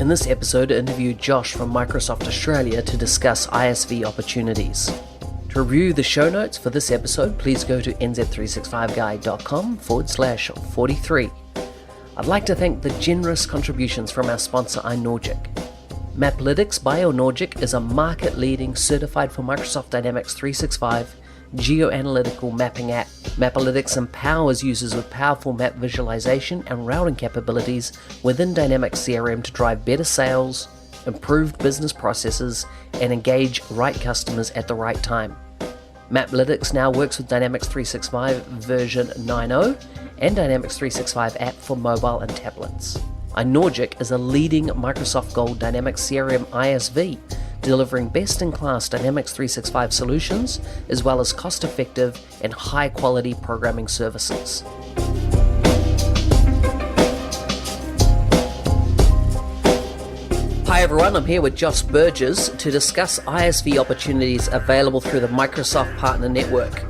In this episode, I interviewed Josh from Microsoft Australia to discuss ISV opportunities. To review the show notes for this episode, please go to nz365guy.com/43. I'd like to thank the generous contributions from our sponsor, iNorgic. Maplytics by iNorgic is a market-leading, certified for Microsoft Dynamics 365 geoanalytical mapping app. Maplytics empowers users with powerful map visualization and routing capabilities within Dynamics CRM to drive better sales, improved business processes, and engage right customers at the right time. Maplytics now works with Dynamics 365 version 9.0 and Dynamics 365 app for mobile and tablets. iNorgic is a leading Microsoft Gold Dynamics CRM ISV, delivering best-in-class Dynamics 365 solutions, as well as cost-effective and high-quality programming services. Hi everyone, I'm here with Josh Burgess to discuss ISV opportunities available through the Microsoft Partner Network.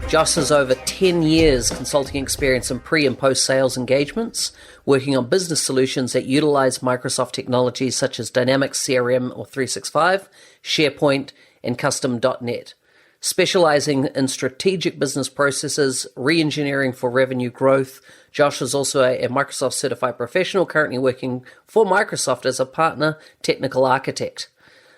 Josh has over 10 years consulting experience in pre- and post-sales engagements, working on business solutions that utilize Microsoft technologies such as Dynamics CRM or 365, SharePoint, and Custom.NET. Specializing in strategic business processes, re-engineering for revenue growth, Josh is also a Microsoft certified professional, currently working for Microsoft as a partner technical architect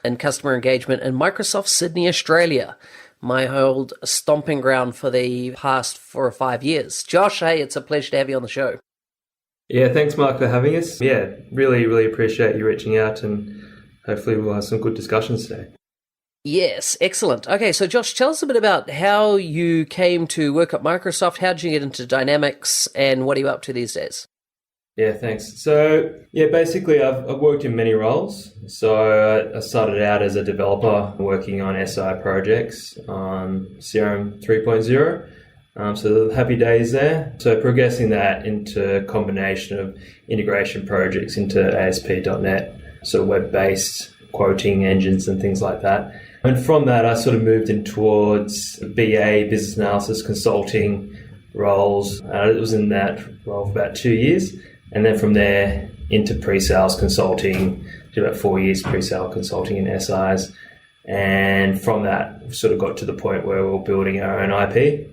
in customer engagement in Microsoft Sydney, Australia, my old stomping ground for the past 4 or 5 years. Josh, hey, it's a pleasure to have you on the show. Yeah, thanks, Mark, for having us. Yeah, really appreciate you reaching out, and hopefully we'll have some good discussions today. Yes, excellent. Okay, so Josh, tell us a bit about how you came to work at Microsoft. How did you get into Dynamics, and what are you up to these days? Yeah, thanks. So, basically I've worked in many roles. So I started out as a developer working on SI projects on CRM 3.0. So the happy days there. So progressing that into a combination of integration projects into ASP.NET, so web-based quoting engines and things like that. And from that, I sort of moved in towards BA, business analysis, consulting roles. It was in that role for about 2 years. And then from there into pre-sales consulting, did about 4 years pre-sale consulting in SIs. And from that, we sort of got to the point where we were building our own IP.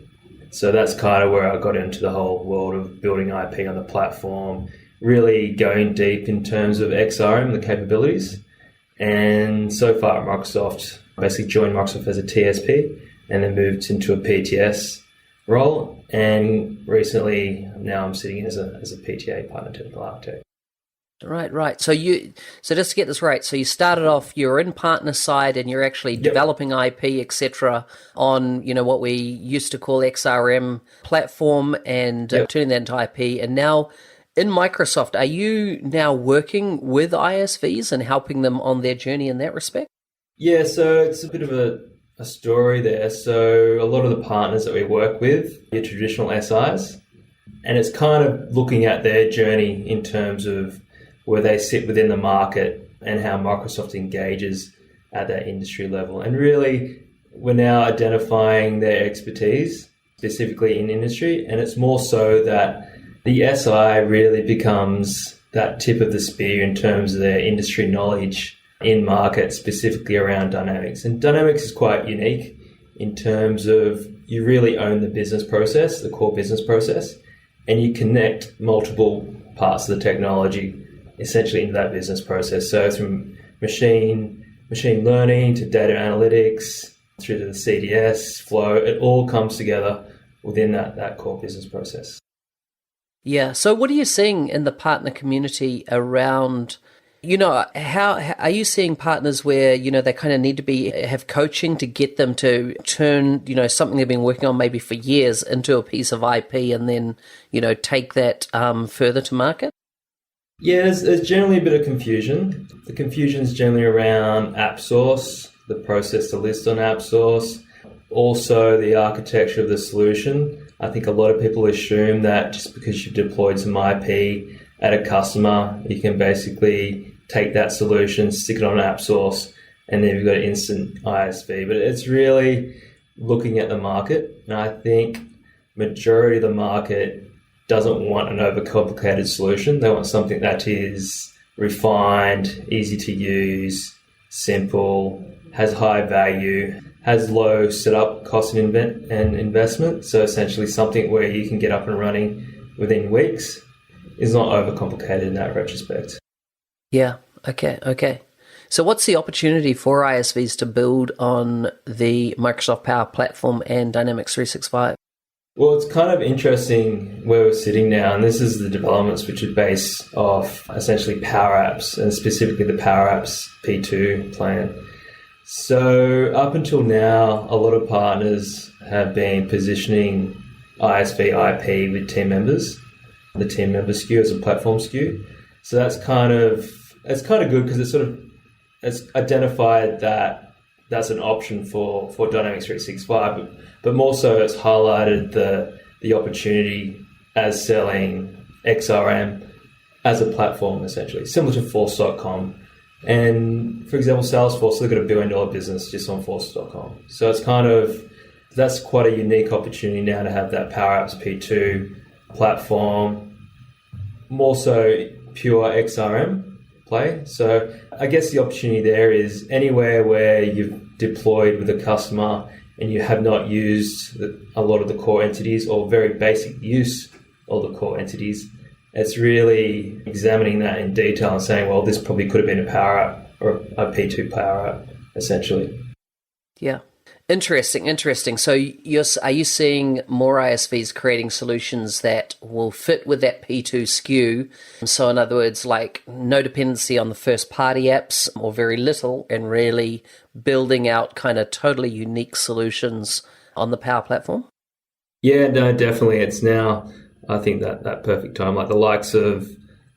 So that's kind of where I got into the whole world of building IP on the platform, really going deep in terms of XRM, the capabilities. And so far at Microsoft, basically joined Microsoft as a TSP and then moved into a PTS role. And recently, now I'm sitting as a PTA, partner technical architect. Right. So just to get this right, so you started off, you're in partner side and you're actually developing IP, etc., on what we used to call XRM platform and turning that into IP. And now in Microsoft, are you now working with ISVs and helping them on their journey in that respect? Yeah, so it's a bit of a story there. So a lot of the partners that we work with are traditional SIs, and it's kind of looking at their journey in terms of where they sit within the market and how Microsoft engages at that industry level. And really, we're now identifying their expertise, specifically in industry, and it's more so that the SI really becomes that tip of the spear in terms of their industry knowledge in market, specifically around Dynamics. And Dynamics is quite unique in terms of you really own the business process, the core business process, and you connect multiple parts of the technology essentially into that business process. So from machine learning to data analytics through to the CDS flow, it all comes together within that core business process. Yeah. So what are you seeing in the partner community around, how are you seeing partners where, they kind of need to have coaching to get them to turn, something they've been working on maybe for years into a piece of IP and then, take that further to market? Yeah, there's generally a bit of confusion. The confusion is generally around app source, the process to list on app source, also the architecture of the solution. I think a lot of people assume that just because you've deployed some IP at a customer, you can basically take that solution, stick it on app source, and then you've got an instant ISV. But it's really looking at the market. And I think majority of the market doesn't want an overcomplicated solution. They want something that is refined, easy to use, simple, has high value, has low setup cost and investment. So essentially something where you can get up and running within weeks is not overcomplicated in that retrospect. Yeah, okay. So what's the opportunity for ISVs to build on the Microsoft Power Platform and Dynamics 365? Well, it's kind of interesting where we're sitting now, and this is the developments which are based off essentially Power Apps, and specifically the Power Apps P2 plan. So up until now, a lot of partners have been positioning ISV IP with team members, the team member SKU as a platform SKU. So it's kind of good because it's identified that that's an option for Dynamics 365, but more so it's highlighted the opportunity as selling XRM as a platform, essentially, similar to Force.com. And for example, Salesforce, they've got $1 billion business just on Force.com. So that's quite a unique opportunity now to have that Power Apps P2 platform, more so pure XRM play. So I guess the opportunity there is anywhere where you've deployed with a customer and you have not used a lot of the core entities or very basic use of the core entities, it's really examining that in detail and saying, well, this probably could have been a Power App or a P2 Power App, essentially. Yeah. Interesting. So are you seeing more ISVs creating solutions that will fit with that P2 SKU? So in other words, like no dependency on the first party apps or very little, and really building out kind of totally unique solutions on the Power Platform? Yeah, no, definitely. It's now, I think, that perfect time. Like the likes of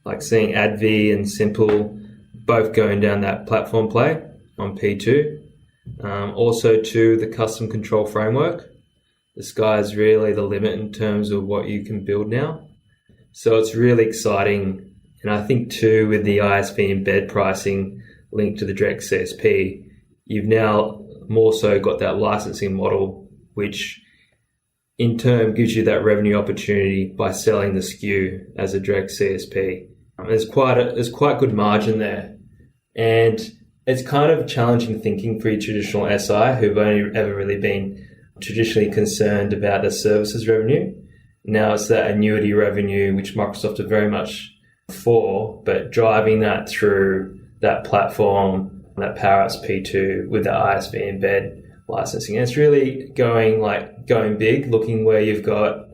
like seeing AdV and Simple both going down that platform play on P2. Also to the custom control framework. The sky's really the limit in terms of what you can build now. So it's really exciting. And I think too, with the ISV embed pricing linked to the direct CSP, you've now more so got that licensing model, which in turn gives you that revenue opportunity by selling the SKU as a direct CSP. There's quite good margin there. And it's kind of challenging thinking for your traditional SI who've only ever really been traditionally concerned about the services revenue. Now it's that annuity revenue, which Microsoft are very much for, but driving that through that platform, that Power Apps P2 with the ISV embed licensing. And it's really going big, looking where you've got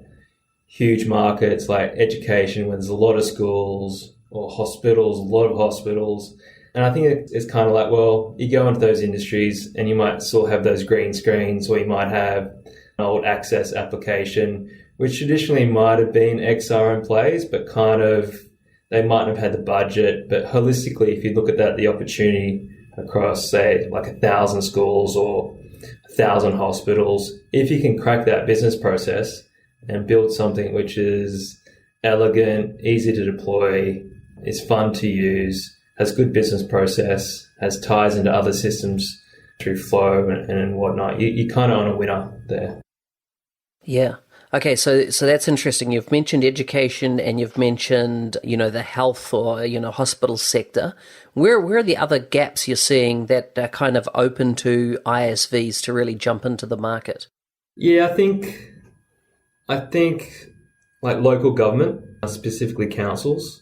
huge markets like education, where there's a lot of schools, or hospitals, a lot of hospitals. And I think it's kind of like, well, you go into those industries and you might still have those green screens, or you might have an old access application, which traditionally might have been XRM plays, but kind of they mightn't have had the budget. But holistically, if you look at that, the opportunity across, say, like 1,000 schools or 1,000 hospitals, if you can crack that business process and build something which is elegant, easy to deploy, is fun to use, has good business process, has ties into other systems through Flow and whatnot, you kind of on a winner there. Yeah. Okay, so that's interesting. You've mentioned education and you've mentioned, the health or, hospital sector. Where are the other gaps you're seeing that are kind of open to ISVs to really jump into the market? Yeah, I think like local government, specifically councils.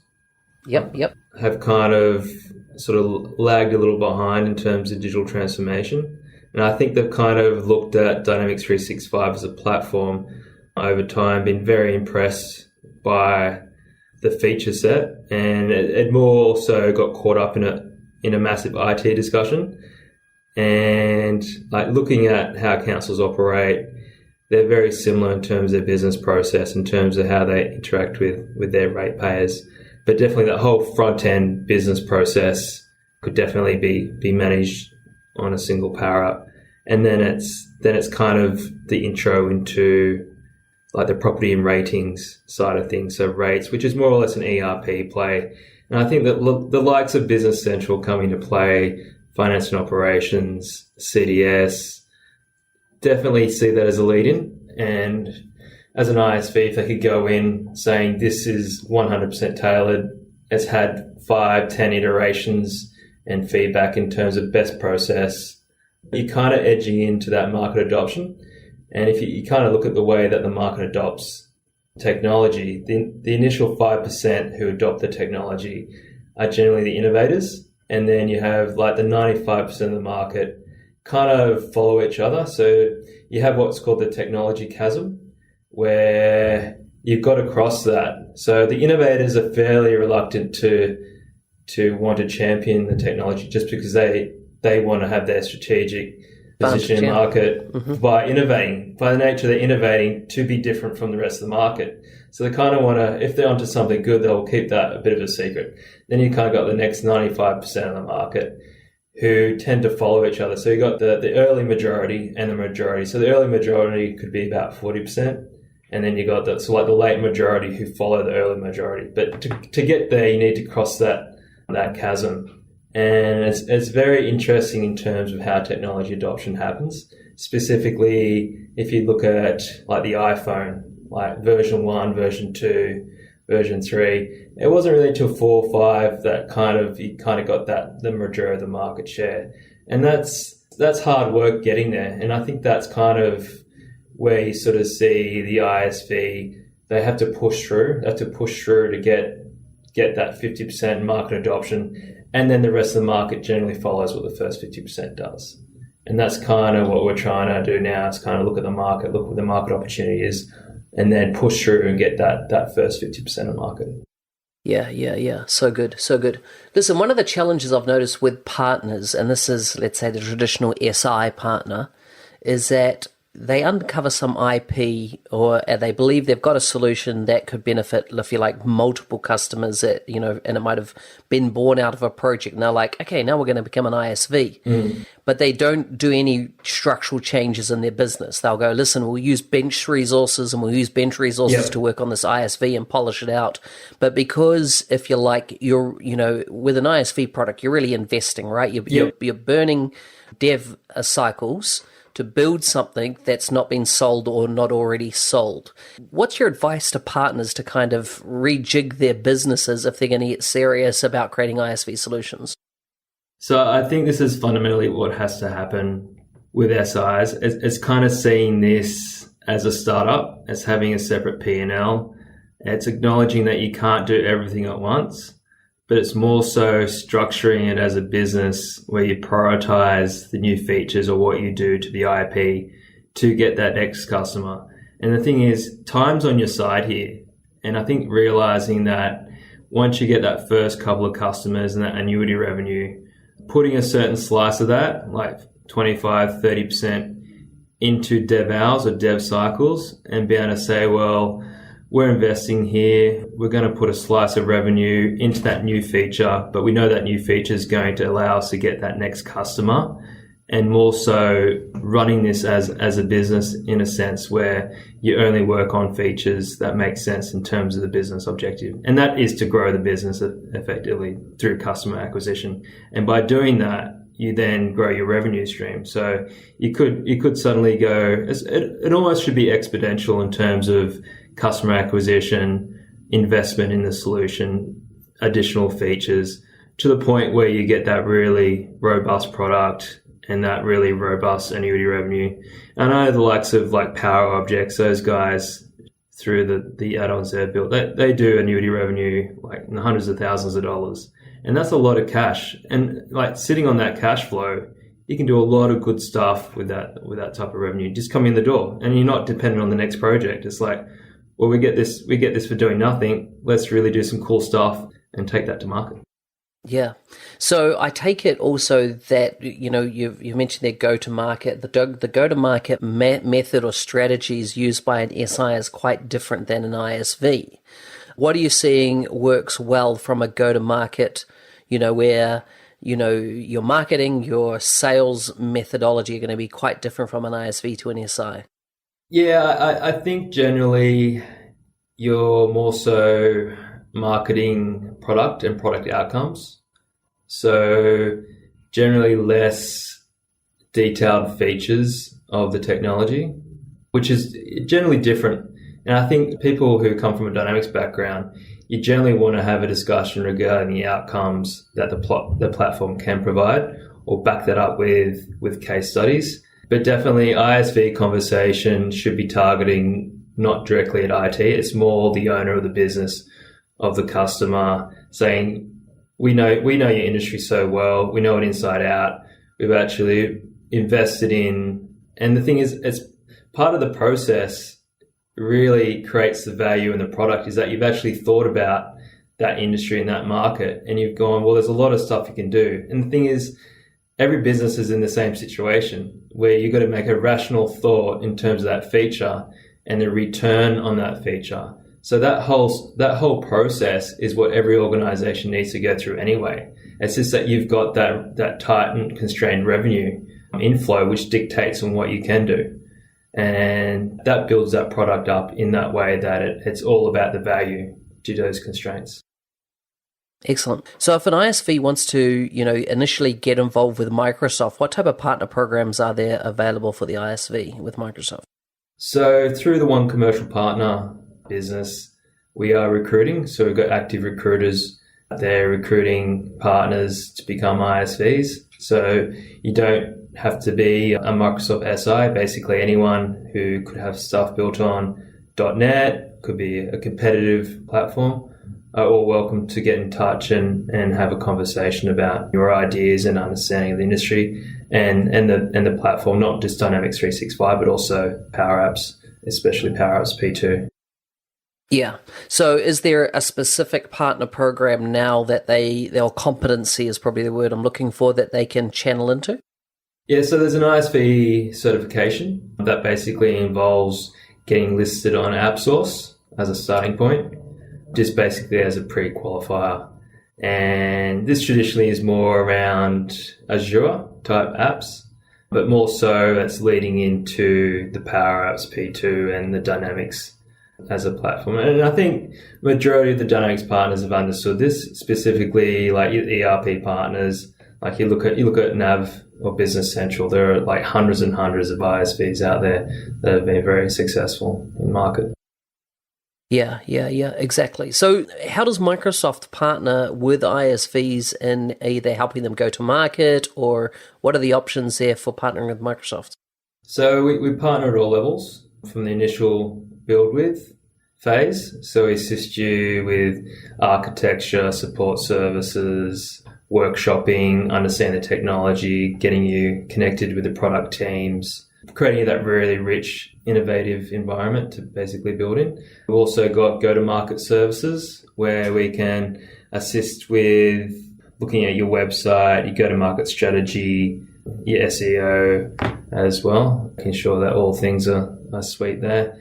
Yep. Have kind of sort of lagged a little behind in terms of digital transformation. And I think they've kind of looked at Dynamics 365 as a platform over time, been very impressed by the feature set, and it more also got caught up in a massive IT discussion. And like looking at how councils operate, they're very similar in terms of their business process, in terms of how they interact with their ratepayers. But definitely that whole front-end business process could definitely be managed on a single Power App. And then it's kind of the intro into like the property and ratings side of things. So rates, which is more or less an ERP play. And I think that the likes of Business Central come into play, finance and operations, CDS, definitely see that as a lead-in. And as an ISV, if they could go in saying this is 100% tailored it's had 5-10 iterations and feedback in terms of best process. You're kind of edging into that market adoption. And if you kind of look at the way that the market adopts technology, the initial 5% who adopt the technology are generally the innovators. And then you have like the 95% of the market kind of follow each other. So you have what's called the technology chasm, where you've got to cross that. So the innovators are fairly reluctant to want to champion the technology just because they want to have their strategic position in market by innovating, by the nature they're innovating to be different from the rest of the market. So they kind of want to, if they're onto something good, they'll keep that a bit of a secret. Then you kind of got the next 95% of the market who tend to follow each other. So you got the early majority and the majority. So the early majority could be about 40%. And then you got the late majority who follow the early majority. But to get there, you need to cross that chasm. And it's very interesting in terms of how technology adoption happens. Specifically, if you look at like the iPhone, like version 1, version 2, version 3, it wasn't really until 4 or 5 that you got the majority of the market share. And that's hard work getting there. And I think that's kind of where you sort of see the ISV, they have to push through. They have to push through to get that 50% market adoption. And then the rest of the market generally follows what the first 50% does. And that's kind of what we're trying to do now, is kind of look at the market, look what the market opportunity is, and then push through and get that first 50% of the market. Yeah. So good. Listen, one of the challenges I've noticed with partners, and this is, let's say, the traditional SI partner, is that they uncover some IP, or they believe they've got a solution that could benefit, if you like, multiple customers that, and it might have been born out of a project. And they're like, okay, now we're going to become an ISV. But they don't do any structural changes in their business. They'll go, listen, we'll use bench resources and we'll use bench resources to work on this ISV and polish it out. But because, if you like, you're, with an ISV product, you're really investing, right? You're burning dev cycles to build something that's not been sold or not already sold. What's your advice to partners to kind of rejig their businesses if they're going to get serious about creating ISV solutions? So I think this is fundamentally what has to happen with SIs. It's kind of seeing this as a startup, as having a separate P&L. It's acknowledging that you can't do everything at once, but it's more so structuring it as a business where you prioritize the new features or what you do to the IP to get that next customer. And the thing is, time's on your side here. And I think realizing that once you get that first couple of customers and that annuity revenue, putting a certain slice of that, like 25, 30% into dev hours or dev cycles, and be able to say, well, we're investing here, we're going to put a slice of revenue into that new feature, but we know that new feature is going to allow us to get that next customer, and more so running this as a business in a sense where you only work on features that make sense in terms of the business objective. And that is to grow the business effectively through customer acquisition. And by doing that, you then grow your revenue stream. So you could suddenly go, it almost should be exponential in terms of customer acquisition, investment in the solution, additional features, to the point where you get that really robust product and that really robust annuity revenue. I know the likes of like Power Objects, those guys through the add-ons they've built, they do annuity revenue like in the hundreds of thousands of dollars. And that's a lot of cash. And like sitting on that cash flow, you can do a lot of good stuff with that type of revenue just coming in the door. And you're not dependent on the next project. It's like, well, we get this for doing nothing. Let's really do some cool stuff and take that to market. Yeah. So I take it also that, you've mentioned their go-to-market. The go-to-market method or strategies used by an SI is quite different than an ISV. What are you seeing works well from a go-to-market, where, your marketing, your sales methodology are going to be quite different from an ISV to an SI? Yeah, I think generally you're more so marketing product and product outcomes. So generally less detailed features of the technology, which is generally different And I think people who come from a Dynamics background, you generally want to have a discussion regarding the outcomes that the platform can provide, or back that up with case studies. But definitely ISV conversation should be targeting not directly at IT. It's more the owner of the business, of the customer, saying, we know your industry so well, we know it inside out, we've actually invested in, and the thing is, it's part of the process really creates the value in the product, is that you've actually thought about that industry and that market, and you've gone, well, there's a lot of stuff you can do. And the thing is, every business is in the same situation where you've got to make a rational thought in terms of that feature and the return on that feature. So that whole process is what every organization needs to go through anyway. It's just that you've got that tight and constrained revenue inflow, which dictates on what you can do. And that builds that product up in that way that it's all about the value due to those constraints. Excellent. So if an ISV wants to, initially get involved with Microsoft, what type of partner programs are there available for the ISV with Microsoft? So through the One Commercial Partner business, we are recruiting. So we've got active recruiters. They're recruiting partners to become ISVs. So you don't have to be a Microsoft SI. Basically, anyone who could have stuff built on .NET, could be a competitive platform, are all welcome to get in touch and have a conversation about your ideas and understanding of the industry and the platform, not just Dynamics 365, but also Power Apps, especially Power Apps P2. Yeah. So is there a specific partner program now that their competency is probably the word I'm looking for, that they can channel into? Yeah, so there's an ISV certification that basically involves getting listed on AppSource as a starting point, just basically as a pre-qualifier. And this traditionally is more around Azure type apps, but more so it's leading into the Power Apps P2 and the Dynamics as a platform. And I think majority of the Dynamics partners have understood this, specifically like your ERP partners. Like you look at Nav or Business Central, there are like hundreds and hundreds of ISVs out there that have been very successful in market. Yeah, exactly. So how does Microsoft partner with ISVs in either helping them go to market, or what are the options there for partnering with Microsoft? So we partner at all levels, from the initial build with phase. So we assist you with architecture, support services, workshopping, understand the technology, getting you connected with the product teams, creating that really rich, innovative environment to basically build in. We've also got go-to-market services where we can assist with looking at your website, your go-to-market strategy, your SEO as well, making sure that all things are sweet there.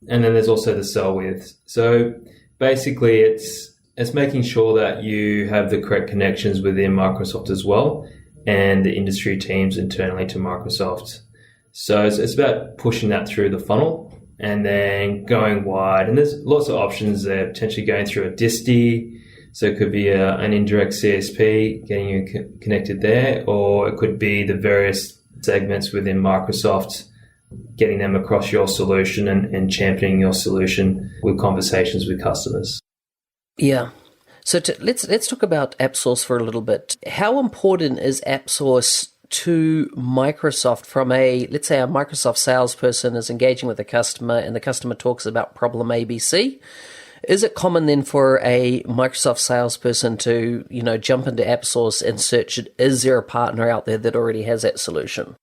And then there's also the sell with. So basically it's making sure that you have the correct connections within Microsoft as well, and the industry teams internally to Microsoft. So it's about pushing that through the funnel and then going wide. And there's lots of options there, potentially going through a disti. So it could be an indirect CSP, getting you connected there, or it could be the various segments within Microsoft, getting them across your solution and championing your solution with conversations with customers. Yeah. So let's talk about AppSource for a little bit. How important is AppSource to Microsoft from let's say a Microsoft salesperson is engaging with a customer and the customer talks about problem ABC? Is it common then for a Microsoft salesperson to, jump into AppSource and search it? Is there a partner out there that already has that solution?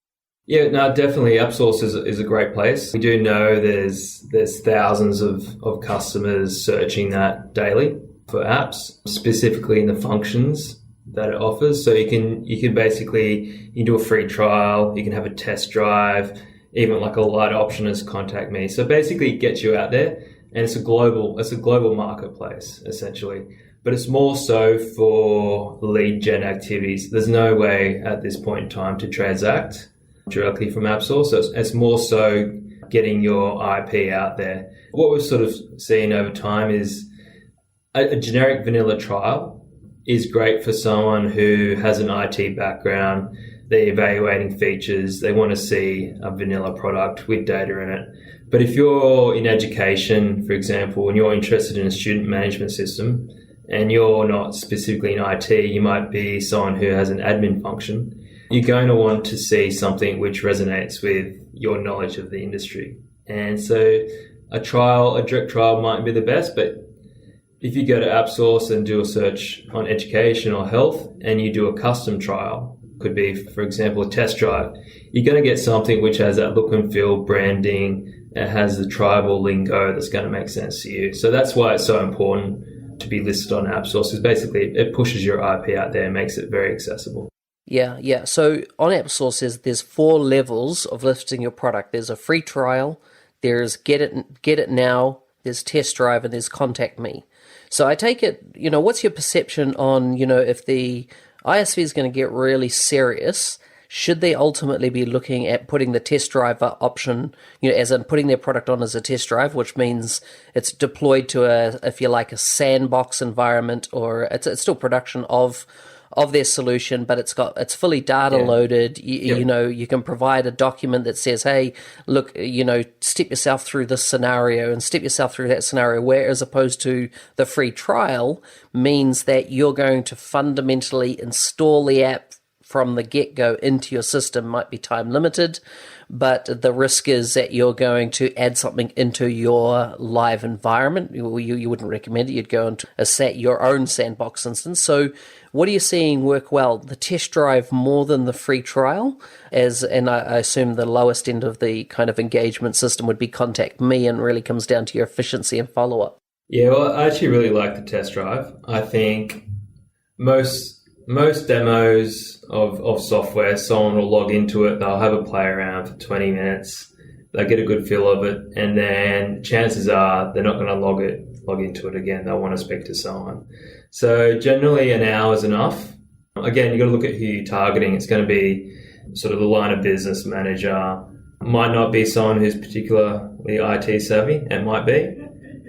Yeah, no, definitely. AppSource is a great place. We do know there's thousands of customers searching that daily for apps, specifically in the functions that it offers. So you can basically, you do a free trial, you can have a test drive, even like a light option is contact me. So basically it gets you out there, and it's a global marketplace essentially. But it's more so for lead gen activities. There's no way at this point in time to transact directly from AppSource. So it's more so getting your IP out there. What we've sort of seen over time is a generic vanilla trial is great for someone who has an IT background, they're evaluating features. They want to see a vanilla product with data in it. But if you're in education, for example, and you're interested in a student management system and you're not specifically in IT, you might be someone who has an admin function, you're going to want to see something which resonates with your knowledge of the industry. And so a direct trial might be the best, but if you go to AppSource and do a search on education or health and you do a custom trial, could be, for example, a test drive, you're going to get something which has that look and feel, branding, it has the tribal lingo that's going to make sense to you. So that's why it's so important to be listed on AppSource, because basically it pushes your IP out there and makes it very accessible. Yeah. So on AppSource, there's 4 levels of listing your product. There's a free trial, there's get it now, there's test drive, and there's contact me. So I take it, what's your perception on, if the ISV is going to get really serious, should they ultimately be looking at putting the test driver option, as in putting their product on as a test drive, which means it's deployed to a sandbox environment, or it's still production of their solution, but it's fully data loaded. You can provide a document that says, hey, look, step yourself through this scenario and step yourself through that scenario, where as opposed to the free trial means that you're going to fundamentally install the app from the get-go into your system. Might be time limited, but the risk is that you're going to add something into your live environment. You wouldn't recommend it. You'd go into your own sandbox instance. So what are you seeing work well? The test drive more than the free trial? And I assume the lowest end of the kind of engagement system would be contact me, and really comes down to your efficiency and follow-up. Yeah, well, I actually really like the test drive. I think most demos of software, someone will log into it, they'll have a play around for 20 minutes, they'll get a good feel of it, and then chances are they're not going to log into it again. They'll want to speak to someone. So generally an hour is enough. Again, you've got to look at who you're targeting. It's going to be sort of the line of business manager. Might not be someone who's particularly IT savvy. It might be.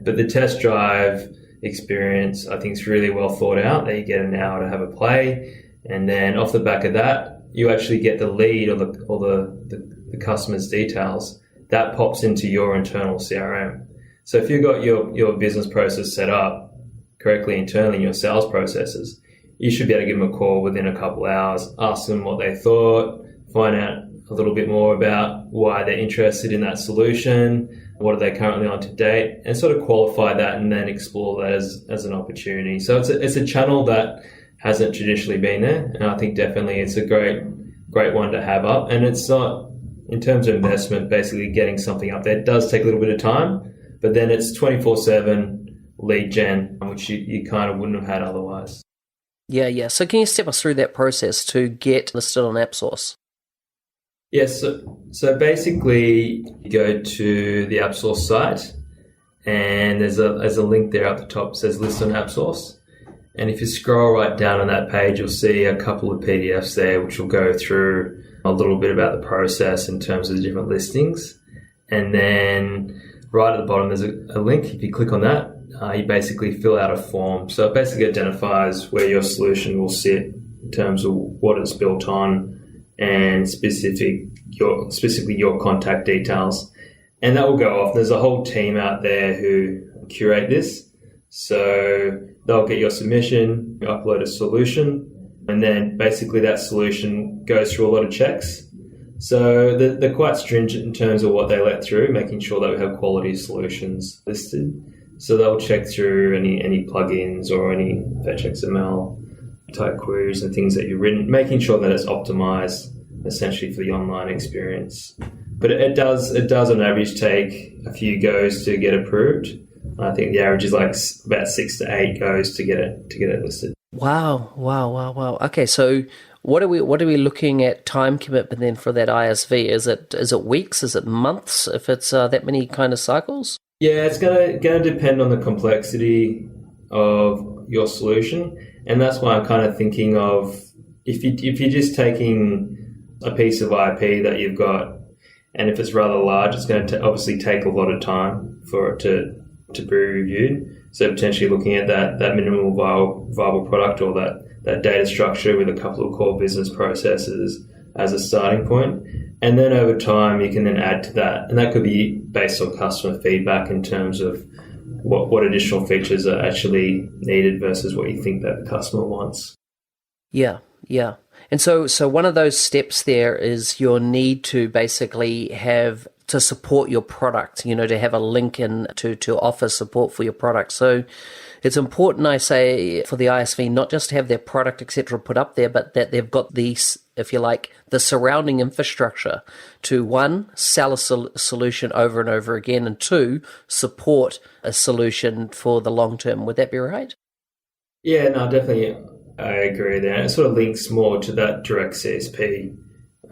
But the test drive experience, I think, is really well thought out, that you get an hour to have a play, and then off the back of that you actually get the lead or the customer's details that pops into your internal CRM. So if you've got your business process set up correctly internally in your sales processes, you should be able to give them a call within a couple hours, ask them what they thought, find out a little bit more about why they're interested in that solution, what are they currently on to date, and sort of qualify that and then explore that as an opportunity. So it's a channel that hasn't traditionally been there, and I think definitely it's a great one to have up. And it's not, in terms of investment, basically getting something up there, it does take a little bit of time, but then it's 24/7 lead gen, which you kind of wouldn't have had otherwise. Yeah. So can you step us through that process to get listed on AppSource? Yes, so basically you go to the AppSource site, and there's a link there at the top that says list on AppSource. And if you scroll right down on that page, you'll see a couple of PDFs there which will go through a little bit about the process in terms of the different listings. And then right at the bottom there's a link. If you click on that, you basically fill out a form. So it basically identifies where your solution will sit in terms of what it's built on, and specifically your contact details. And that will go off. There's a whole team out there who curate this. So they'll get your submission, you upload a solution, and then basically that solution goes through a lot of checks. So they're quite stringent in terms of what they let through, making sure that we have quality solutions listed. So they'll check through any plugins or any fetch XML type queries and things that you've written, making sure that it's optimized essentially for the online experience. But it does on average take a few goes to get approved. I think the average is like about 6 to 8 goes to get it listed. Wow. Okay, so what are we looking at time commitment then for that ISV? Is it weeks? Is it months? If it's that many kind of cycles? Yeah, it's gonna depend on the complexity of your solution, and that's why I'm kind of thinking of if you're just taking a piece of IP that you've got, and if it's rather large, it's going to obviously take a lot of time for it to be reviewed. So potentially looking at that minimal viable product, or that data structure with a couple of core business processes, as a starting point. And then over time, you can then add to that. And that could be based on customer feedback in terms of what additional features are actually needed versus what you think that the customer wants. Yeah, yeah. And so one of those steps there is your need to basically have to support your product, to have a link in to offer support for your product. So it's important, I say, for the ISV not just to have their product, etc., put up there, but that they've got these, if you like, the surrounding infrastructure to, one, sell a solution over and over again, and two, support a solution for the long term. Would that be right? Yeah, no, definitely. I agree there. It sort of links more to that direct CSP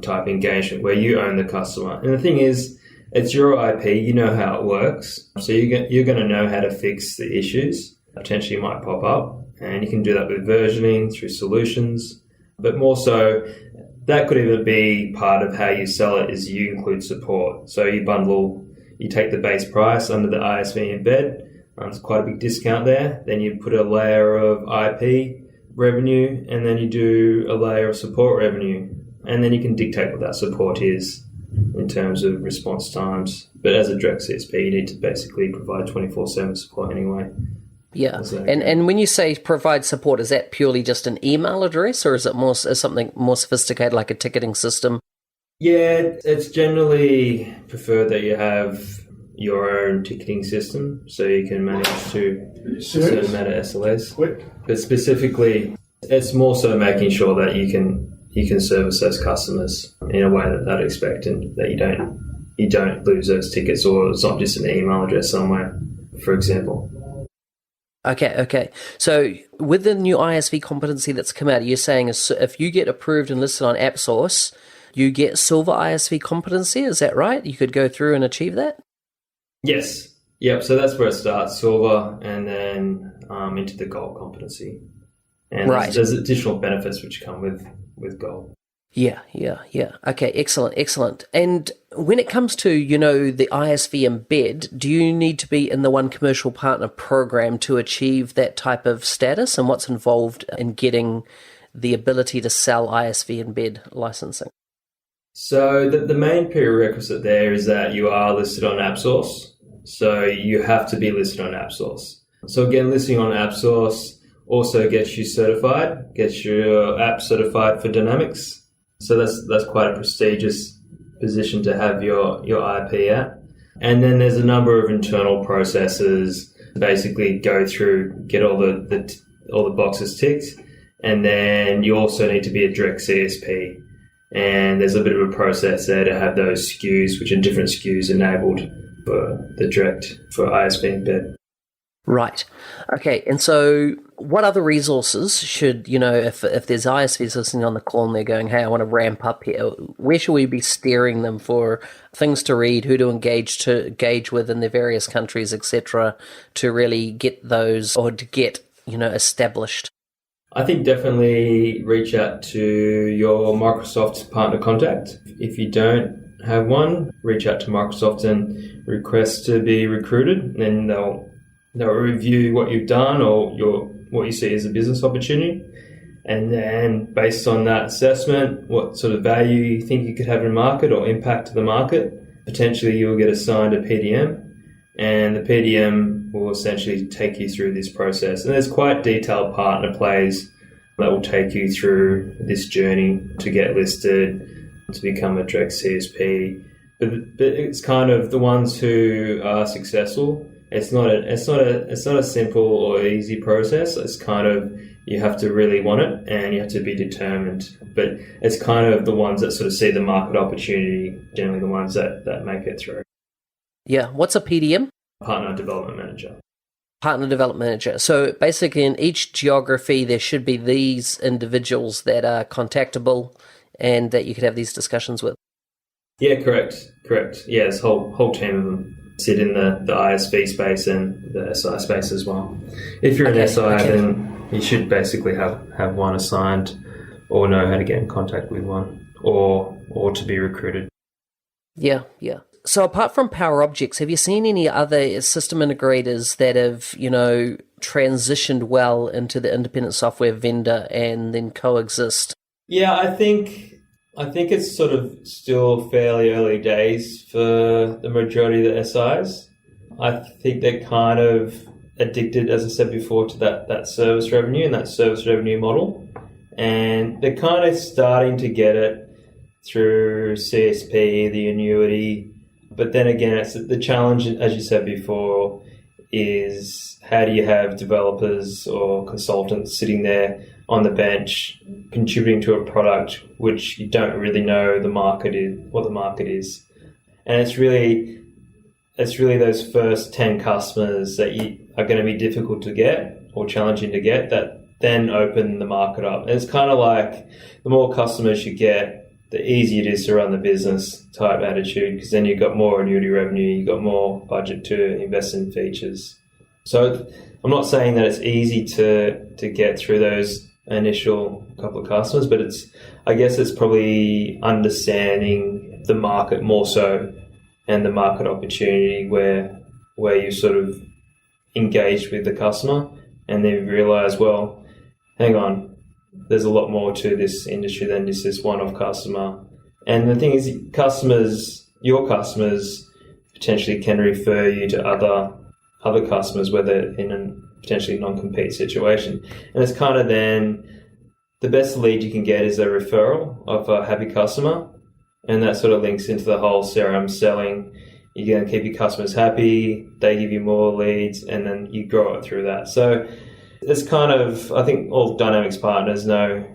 type engagement where you own the customer. And the thing is, it's your IP, you know how it works. So you're going to know how to fix the issues that potentially might pop up. And you can do that with versioning, through solutions. But more so, that could even be part of how you sell it is you include support. So you take the base price under the ISV embed. It's quite a big discount there. Then you put a layer of IP revenue, and then you do a layer of support revenue. And then you can dictate what that support is in terms of response times. But as a direct CSP, you need to basically provide 24/7 support anyway. Yeah. And when you say provide support, is that purely just an email address, or is it something more sophisticated like a ticketing system? Yeah, it's generally preferred that you have your own ticketing system so you can manage to a certain amount of SLAs. But specifically, it's more so making sure that you can service those customers in a way that they'd expect, and that you don't lose those tickets, or it's not just an email address somewhere, for example. Okay. So with the new ISV competency that's come out, you're saying if you get approved and listed on AppSource, you get silver ISV competency, is that right? You could go through and achieve that? Yes. Yep. So that's where it starts, silver, and then into the gold competency. And right. There's additional benefits which come with gold. Yeah. Okay, excellent. And when it comes to, the ISV embed, do you need to be in the One Commercial Partner program to achieve that type of status? And what's involved in getting the ability to sell ISV embed licensing? So the main prerequisite there is that you are listed on AppSource. So you have to be listed on AppSource. So again, listing on AppSource also gets you certified, gets your app certified for Dynamics. So that's quite a prestigious position to have your IP at. And then there's a number of internal processes to basically go through, get all the boxes ticked. And then you also need to be a direct CSP. And there's a bit of a process there to have those SKUs, which are different SKUs enabled for the direct, for ISV embed. Right. Okay. And so what other resources should, if there's ISVs listening on the call and they're going, hey, I want to ramp up here, where should we be steering them for things to read, who to engage with in their various countries, etc., to really get those, or to get, established? I think definitely reach out to your Microsoft partner contact. If you don't have one, reach out to Microsoft and request to be recruited, and then they'll review what you've done or what you see as a business opportunity. And then based on that assessment, what sort of value you think you could have in market or impact to the market, potentially you'll get assigned a PDM, and the PDM will essentially take you through this process. And there's quite detailed partner plays that will take you through this journey to get listed, to become a direct CSP. But it's kind of the ones who are successful. It's not a simple or easy process. It's kind of, you have to really want it and you have to be determined. But it's kind of the ones that sort of see the market opportunity, generally the ones that make it through. Yeah. What's a PDM? Partner Development Manager. Partner Development Manager. So basically in each geography, there should be these individuals that are contactable and that you could have these discussions with. Yeah, correct. Yeah, there's a whole team of them sit in the ISV space and the SI space as well. If you're an SI, then you should basically have one assigned or know how to get in contact with one or to be recruited. Yeah. So apart from Power Objects, have you seen any other system integrators that have, transitioned well into the independent software vendor and then coexist? Yeah, I think I think it's sort of still fairly early days for the majority of the SIs. I think they're kind of addicted, as I said before, to that service revenue and that service revenue model. And they're kind of starting to get it through CSP, the annuity. But then again, it's the challenge, as you said before, is how do you have developers or consultants sitting there on the bench contributing to a product which you don't really know what the market is. And it's really those first 10 customers that are going to be difficult to get or challenging to get that then open the market up. And it's kind of like the more customers you get, the easier it is to run the business type attitude, because then you've got more annuity revenue, you've got more budget to invest in features. So I'm not saying that it's easy to get through those initial couple of customers, but I guess it's probably understanding the market more so and the market opportunity where you sort of engage with the customer and then realize, well, hang on, there's a lot more to this industry than just this one-off customer. And the thing is, your customers potentially can refer you to other customers where they're in a potentially non-compete situation. And it's kind of then the best lead you can get is a referral of a happy customer. And that sort of links into the whole CRM selling. You're going to keep your customers happy, they give you more leads, and then you grow it through that. So it's kind of, I think all Dynamics partners know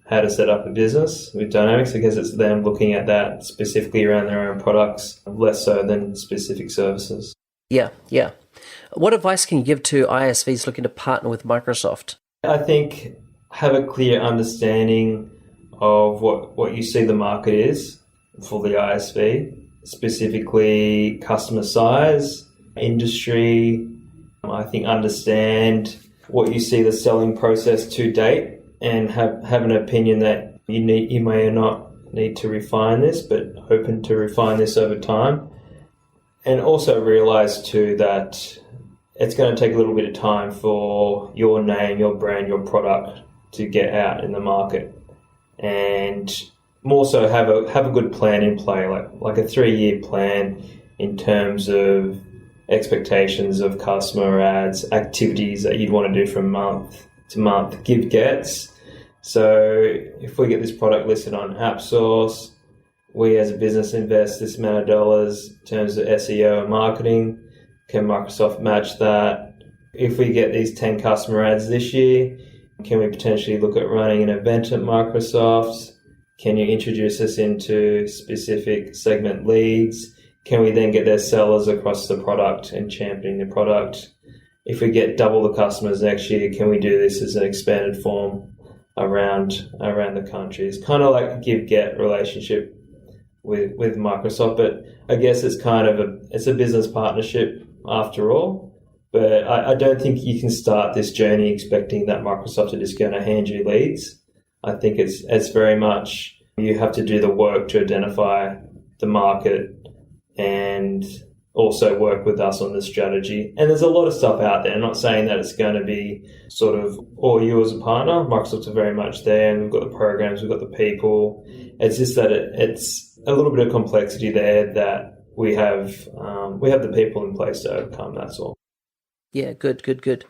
how to set up a business with Dynamics. I guess it's them looking at that specifically around their own products, less so than specific services. Yeah. What advice can you give to ISVs looking to partner with Microsoft? I think have a clear understanding of what you see the market is for the ISV, specifically customer size, industry. I think understand what you see the selling process to date and have an opinion that you may or not need to refine this, but open to refine this over time. And also realize too that it's going to take a little bit of time for your name, your brand, your product to get out in the market. And more so have a good plan in play, like a 3-year plan in terms of expectations of customer ads, activities that you'd want to do from month to month, give gets. So if we get this product listed on AppSource, we as a business invest this amount of dollars in terms of SEO and marketing. Can Microsoft match that? If we get these 10 customer ads this year, can we potentially look at running an event at Microsoft? Can you introduce us into specific segment leads? Can we then get their sellers across the product and championing the product? If we get double the customers next year, can we do this as an expanded form around the country? It's kind of like a give-get relationship with Microsoft, but I guess it's kind of it's a business partnership after all. But I don't think you can start this journey expecting that Microsoft are just going to hand you leads. I think it's very much you have to do the work to identify the market and also work with us on the strategy. And there's a lot of stuff out there. I'm not saying that it's going to be sort of all you as a partner. Microsoft are very much there, and we've got the programs, we've got the people. It's just that it's a little bit of complexity there that we have the people in place to overcome, that's all. Yeah, good.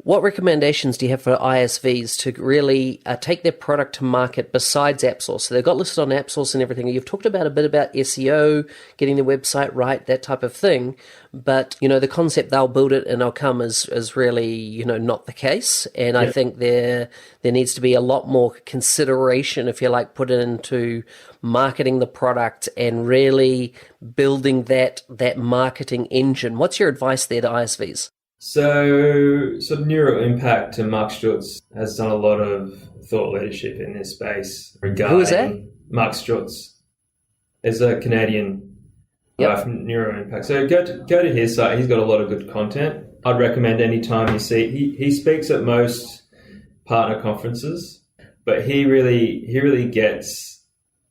What recommendations do you have for ISVs to really take their product to market besides AppSource? So they've got listed on AppSource and everything. You've talked about a bit about SEO, getting the website right, that type of thing. But, the concept they'll build it and they'll come is really, not the case. And I think there needs to be a lot more consideration, if you like, put into marketing the product and really building that marketing engine. What's your advice there to ISVs? So sort of Neuro Impact and Mark Strutz has done a lot of thought leadership in this space regarding... Who is that? Mark Strutz is a Canadian guy from Neuro Impact. So go to his site. He's got a lot of good content. I'd recommend any time you see... He speaks at most partner conferences, but he really gets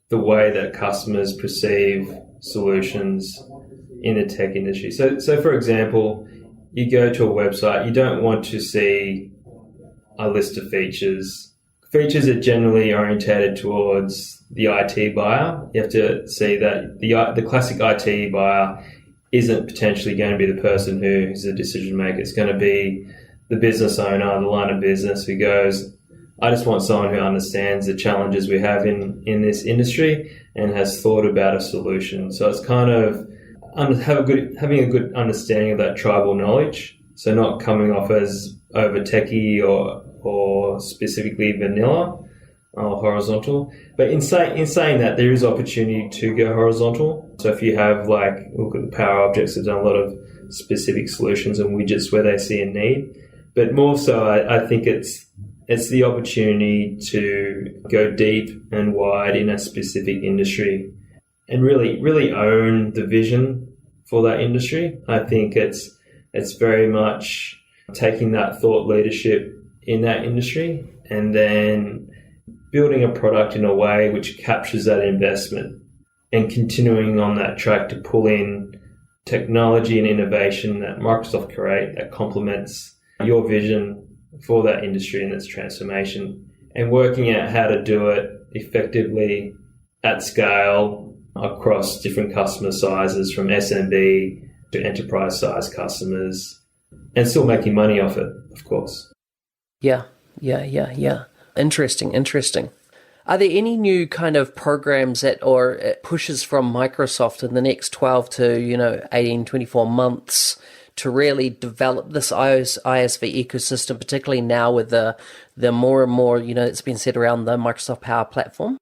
the way that customers perceive solutions in the tech industry. So for example... You go to a website, you don't want to see a list of features features are generally orientated towards the IT buyer. You have to see that the classic IT buyer isn't potentially going to be the person who's the decision maker. It's going to be the business owner, the line of business who goes, I just want someone who understands the challenges we have in this industry and has thought about a solution. So it's kind of having a good understanding of that tribal knowledge. So not coming off as over techie or specifically vanilla or horizontal. But in saying that, there is opportunity to go horizontal. So if you have look at the Power Objects, have done a lot of specific solutions and widgets where they see a need. But more so, I think it's the opportunity to go deep and wide in a specific industry and really own the vision for that industry. I think it's very much taking that thought leadership in that industry and then building a product in a way which captures that investment and continuing on that track to pull in technology and innovation that Microsoft create that complements your vision for that industry and its transformation, and working out how to do it effectively at scale across different customer sizes from SMB to enterprise size customers, and still making money off it, of course. Yeah. Interesting. Are there any new kind of programs or pushes from Microsoft in the next 12 to 18, 24 months to really develop this ISV ecosystem, particularly now with the more and more, it's been said around the Microsoft Power Platform?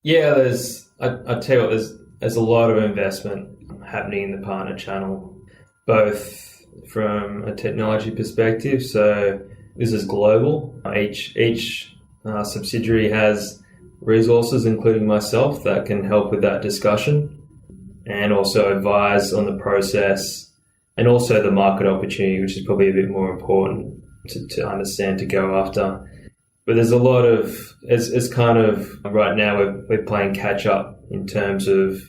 Yeah, I tell you what, there's a lot of investment happening in the partner channel, both from a technology perspective. So this is global. Each subsidiary has resources, including myself, that can help with that discussion and also advise on the process and also the market opportunity, which is probably a bit more important to understand, to go after. But there's a lot of, it's kind of, right now we're playing catch up in terms of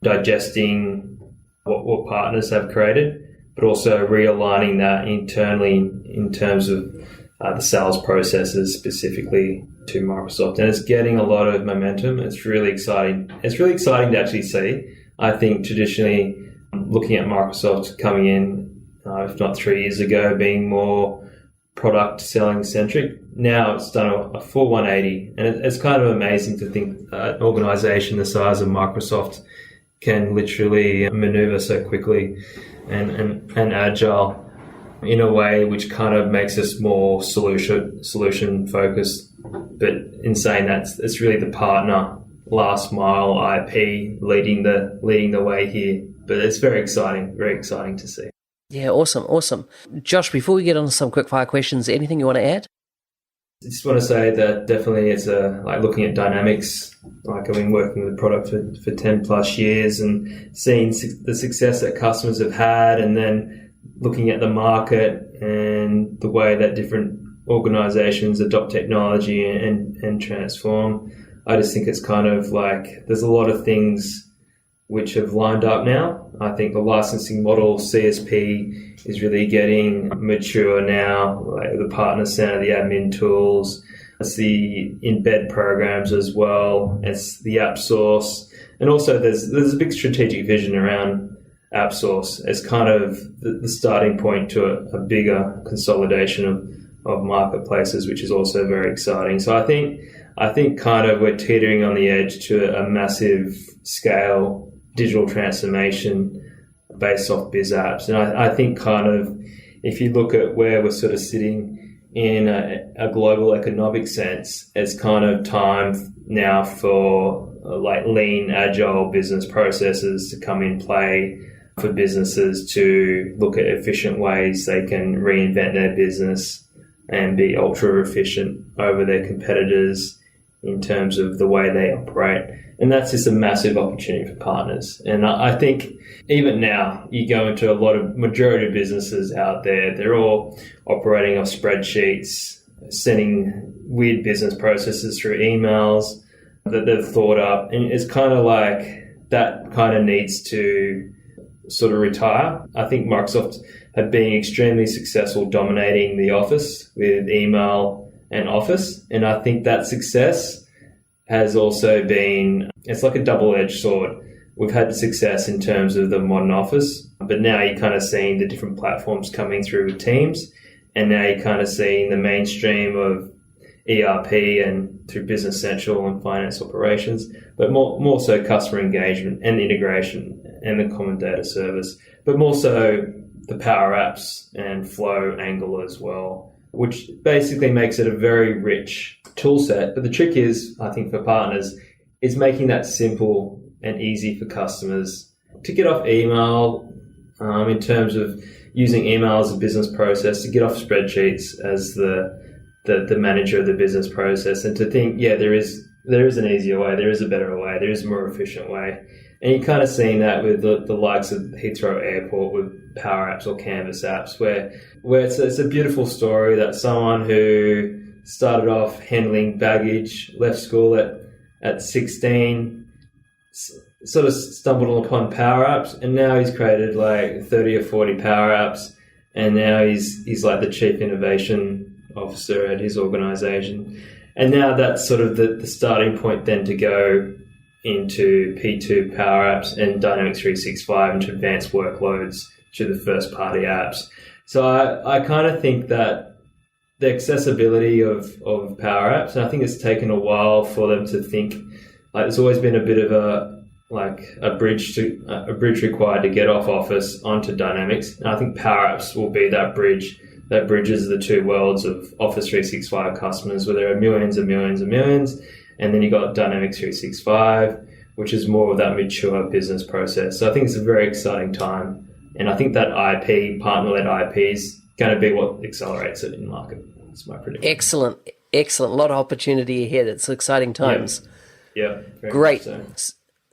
digesting what partners have created, but also realigning that internally in terms of the sales processes specifically to Microsoft. And it's getting a lot of momentum. It's really exciting. It's really exciting to actually see. I think traditionally, looking at Microsoft coming in, if not 3 years ago, being more product selling centric, now it's done a full 180. And it's kind of amazing to think an organization the size of Microsoft can literally maneuver so quickly and agile in a way which kind of makes us more solution focused. But in saying that, it's really the partner last mile IP leading the way here. But it's very exciting to see. Yeah, awesome. Josh, before we get on to some quick fire questions, anything you want to add? I just want to say that definitely it's like looking at dynamics. Like I've been working with the product for 10 plus years and seeing the success that customers have had, and then looking at the market and the way that different organizations adopt technology and transform. I just think it's kind of like there's a lot of things which have lined up now. I think the licensing model, CSP, is really getting mature now. Like the partner center, the admin tools, it's the embed programs as well. It's the app source. And also there's a big strategic vision around app source as kind of the starting point to a bigger consolidation of marketplaces, which is also very exciting. So I think kind of we're teetering on the edge to a massive scale digital transformation based off biz apps. And I think kind of if you look at where we're sort of sitting in a global economic sense, it's kind of time now for like lean, agile business processes to come in play for businesses to look at efficient ways they can reinvent their business and be ultra efficient over their competitors in terms of the way they operate. And that's just a massive opportunity for partners. And I think even now, you go into a lot of majority of businesses out there, they're all operating off spreadsheets, sending weird business processes through emails that they've thought up. And it's kind of like that kind of needs to sort of retire. I think Microsoft have been extremely successful dominating the office with email and Office. And I think that success has also been, it's like a double-edged sword. We've had success in terms of the modern Office, but now you're kind of seeing the different platforms coming through with Teams, and now you're kind of seeing the mainstream of ERP and through Business Central and finance operations, but more so customer engagement and integration and the common data service, but more so the Power Apps and Flow angle as well, which basically makes it a very rich tool set. But the trick is, I think for partners, is making that simple and easy for customers to get off email, in terms of using email as a business process, to get off spreadsheets as the manager of the business process, and to think, there is an easier way, there is a better way, there is a more efficient way. And you're kind of seeing that with the likes of Heathrow Airport with Power Apps or Canvas apps, where it's a beautiful story that someone who started off handling baggage, left school at 16, sort of stumbled upon Power Apps, and now he's created like 30 or 40 Power Apps, and now he's like the chief innovation officer at his organization. And now that's sort of the starting point then to go into P2 Power Apps and Dynamics 365 and to advanced workloads to the first party apps. So I kind of think that the accessibility of Power Apps, and I think it's taken a while for them to think, like there's always been a bit of a bridge required to get off Office onto Dynamics. And I think Power Apps will be that bridge that bridges the two worlds of Office 365 customers, where there are millions and millions and millions. And then you got Dynamics 365, which is more of that mature business process. So I think it's a very exciting time. And I think that IP, partner-led IP, is going to be what accelerates it in market. That's my prediction. Excellent. A lot of opportunity ahead. It's exciting times. Yeah. Great.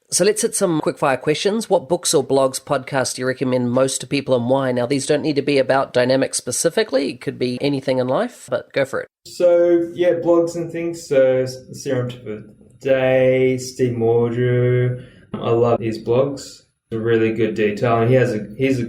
So let's hit some quick-fire questions. What books or blogs, podcasts do you recommend most to people, and why? Now, these don't need to be about Dynamics specifically. It could be anything in life, but go for it. So, blogs and things. So, CRM Tip of the Day, Steve Mordrew. I love his blogs. A really good detail, and he's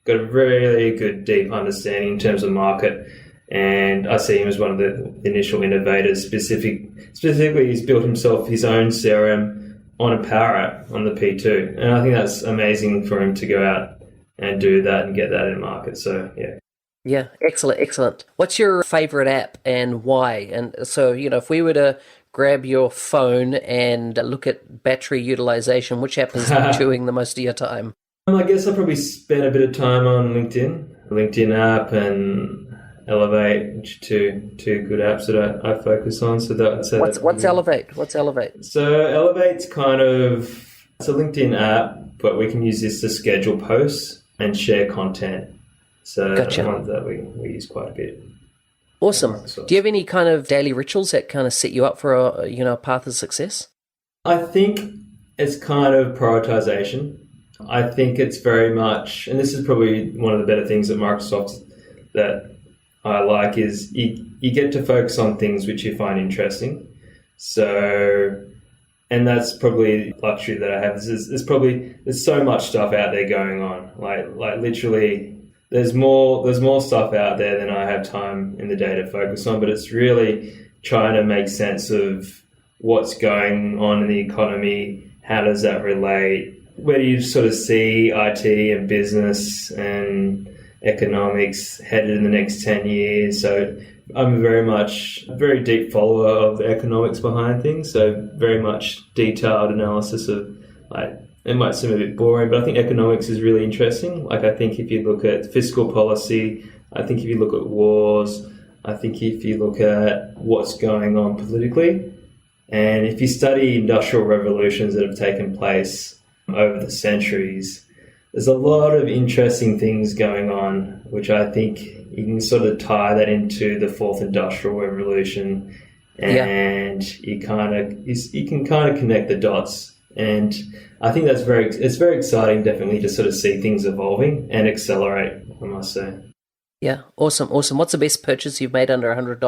got a really good, deep understanding in terms of market. And I see him as one of the initial innovators. Specifically, he's built himself his own CRM on a Power App on the P2. And I think that's amazing for him to go out and do that and get that in market. So, yeah. Yeah, excellent. What's your favorite app and why? And so, if we were to grab your phone and look at battery utilization, which app is chewing the most of your time? I guess I'll probably spend a bit of time on LinkedIn app and Elevate, which are two good apps that I focus on. So that's what's Elevate? What's Elevate? So Elevate's it's a LinkedIn app, but we can use this to schedule posts and share content. So Gotcha. One that we use quite a bit. Awesome. Do you have any kind of daily rituals that kind of set you up for a path of success? I think it's kind of prioritization. I think it's very much, and this is probably one of the better things at Microsoft that I like, is you get to focus on things which you find interesting. So, and that's probably the luxury that I have. There's so much stuff out there going on. Like literally, there's more stuff out there than I have time in the day to focus on. But it's really trying to make sense of what's going on in the economy. How does that relate? Where do you sort of see IT and business and economics headed in the next 10 years? So I'm a very deep follower of the economics behind things. So very much detailed analysis of, it might seem a bit boring, but I think economics is really interesting. I think if you look at fiscal policy, I think if you look at wars, I think if you look at what's going on politically, and if you study industrial revolutions that have taken place over the centuries, there's a lot of interesting things going on, which I think you can sort of tie that into the fourth industrial revolution, and you can kind of connect the dots. And I think it's very exciting, definitely, to sort of see things evolving and accelerate, I must say. Yeah, awesome. What's the best purchase you've made under $100?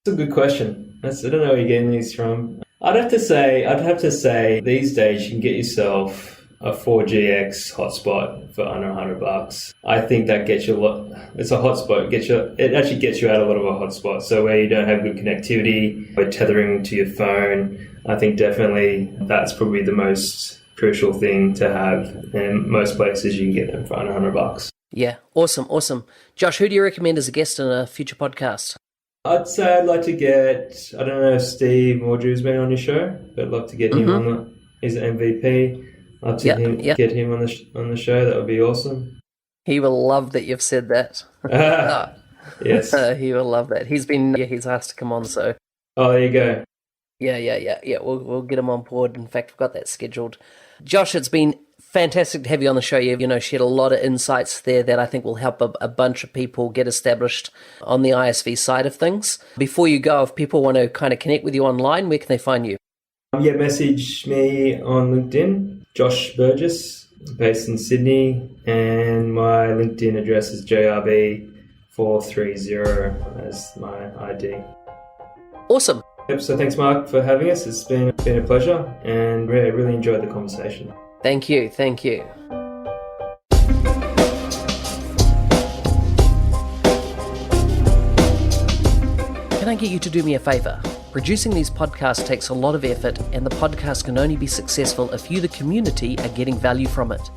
That's a good question. I don't know where you're getting these from. I'd have to say these days you can get yourself a 4GX hotspot for under $100. I think that gets you a lot. It's a hotspot. It actually gets you out a lot of a hotspot. So where you don't have good connectivity, or tethering to your phone, I think definitely that's probably the most crucial thing to have. And most places you can get them for under $100. Yeah, awesome. Josh, who do you recommend as a guest in a future podcast? I'd say I'd like to get, I don't know if Steve Mordrew's been on your show, but I'd love to get him on he's an MVP. I'd love to get him on the show. That would be awesome. He will love that you've said that. Yes. He will love that. He's asked to come on, so. Oh, there you go. Yeah. We'll get him on board. In fact, we've got that scheduled. Josh, it's been fantastic to have you on the show. You've shared a lot of insights there that I think will help a bunch of people get established on the ISV side of things. Before you go, if people want to kind of connect with you online, where can they find you? Message me on LinkedIn, Josh Burgess, based in Sydney, and my LinkedIn address is JRB430 as my ID. Awesome. Yep, so thanks, Mark, for having us. It's been a pleasure, and really enjoyed the conversation. Thank you. Can I get you to do me a favour? Producing these podcasts takes a lot of effort, and the podcast can only be successful if you, the community, are getting value from it.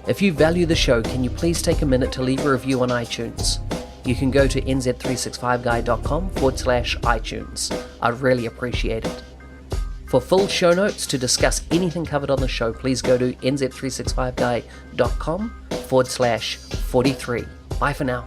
If you value the show, can you please take a minute to leave a review on iTunes? You can go to nz365guy.com/iTunes. I'd really appreciate it. For full show notes to discuss anything covered on the show, please go to nz365guy.com/43. Bye for now.